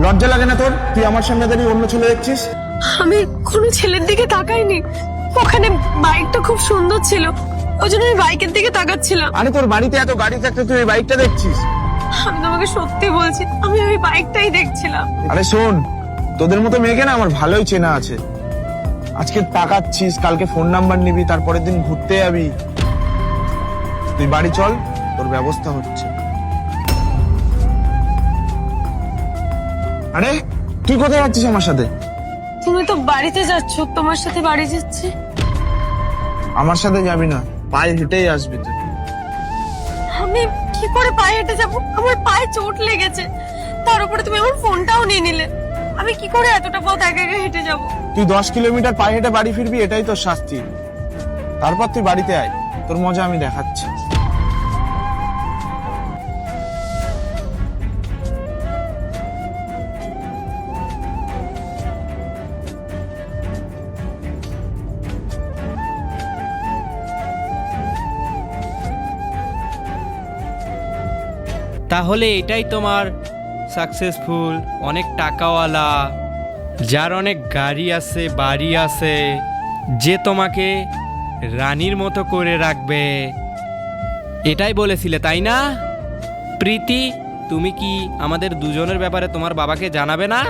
লজ্জা লাগে না তোর? তুই আমার সামনে দাঁড়িয়ে অন্য ছেলে দেখছিস। আমি কোনো ছেলের দিকে তাকাইনি। ওখানে বাইকটা খুব সুন্দর ছিল, ওই জন্য আমি বাইকের দিকে তাকাচ্ছিলাম। আরে তোর বাড়িতে এত গাড়ি থাকতে তুই এই বাইকটা দেখছিস? আমি তোমাকে সত্যি বলছি, আমি ওই বাইকটাই দেখছিলাম। আরে শোন, তোদের মতো মেয়েকে না আমার ভালোই চেনা আছে। আজকে তাকাচ্ছিস, কালকে ফোন নাম্বার নিবি, তারপরের দিন ঘুরতে যাবি। তুই বাড়ি চল, তোর ব্যবস্থা হচ্ছে। আরে তুই কোথায় যাচ্ছিস আমার সাথে? তুমি তো বাড়িতে যাচ্ছ, তোমার সাথে বাড়ি যাচ্ছি। আমার সাথে যাবি না, পায়ে হেঁটেই আসবি তুই। আমি কি করে পায়ে হেঁটে যাব? আমার পায়ে চোট লেগেছে, তার উপরে তুমি আমার ফোনটাও নিয়ে নিলে। আমি কি করে এতটা পথ একা একা হেঁটে যাব? তুই 10 কিলোমিটার পায়ে হেঁটে বাড়ি ফিরবি, এটাই তোর শাস্তি। তারপর তুই বাড়িতে আয়, তোর মজা আমি দেখাচ্ছি। তাহলে এটাই তোমার সাকসেসফুল, অনেক টাকাওয়ালা, যার অনেক গাড়ি আছে, বাড়ি আছে, যে তোমাকে রানীর মতো করে রাখবে, এটাই বলেছিলে তাই না? প্রীতি, তুমি কি আমাদের দুজনের ব্যাপারে তোমার বাবাকে জানাবে না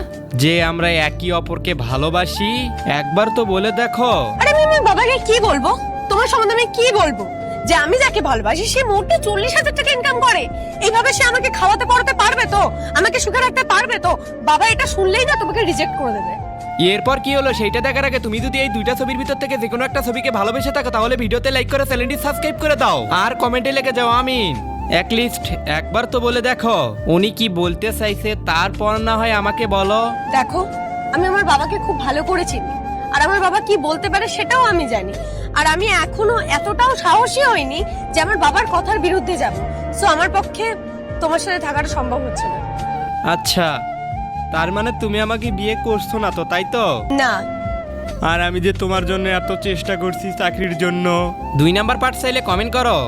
যে আমরা একে অপরকে ভালোবাসি? একবার তো বলে দেখো। আরে আমি আমার বাবাকে কি বলবো? তোমার সম্বন্ধে আমি কি বলবো? যে আমি যাকে ভালোবাসি সে মোটে 40,000 টাকা ইনকাম করে, এইভাবে সে আমাকে খাওয়াতে পড়াতে পারবে তো? আমাকে সুখে রাখতে পারবে তো? বাবা এটা শুনলেই না তোমাকে রিজেক্ট করে দেবে। এরপর কি হলো সেইটা দেখার আগে তুমি যদি এই দুইটা ছবির ভিতর থেকে যে কোনো একটা ছবিকে ভালোবেসে থাকো, তাহলে ভিডিওতে লাইক করে চ্যানেলটি সাবস্ক্রাইব করে দাও আর কমেন্টে লিখে যাও আমিন। লিস্ট একবার তো বলে দেখো উনি কি বলতে চাইছে, তারপর না হয় আমাকে বলো। দেখো, আমি আমার বাবাকে খুব ভালো করে চিনি, আর আমার বাবা কি বলতে পারে সেটাও আমি জানি। আর আমি এখনো এতটাও সাহসী হইনি যে আমার বাবার কথার বিরুদ্ধে যাব। সো আমার পক্ষে তোমার সাথে থাকাটা সম্ভব হচ্ছে না। আচ্ছা, তার মানে তুমি আমাকে বিয়ে করছো না তো, তাই তো? না। আর আমি যে তোমার জন্য এত চেষ্টা করছি চাকরির জন্য। 2 নাম্বার পার্ট চাইলে কমেন্ট করো।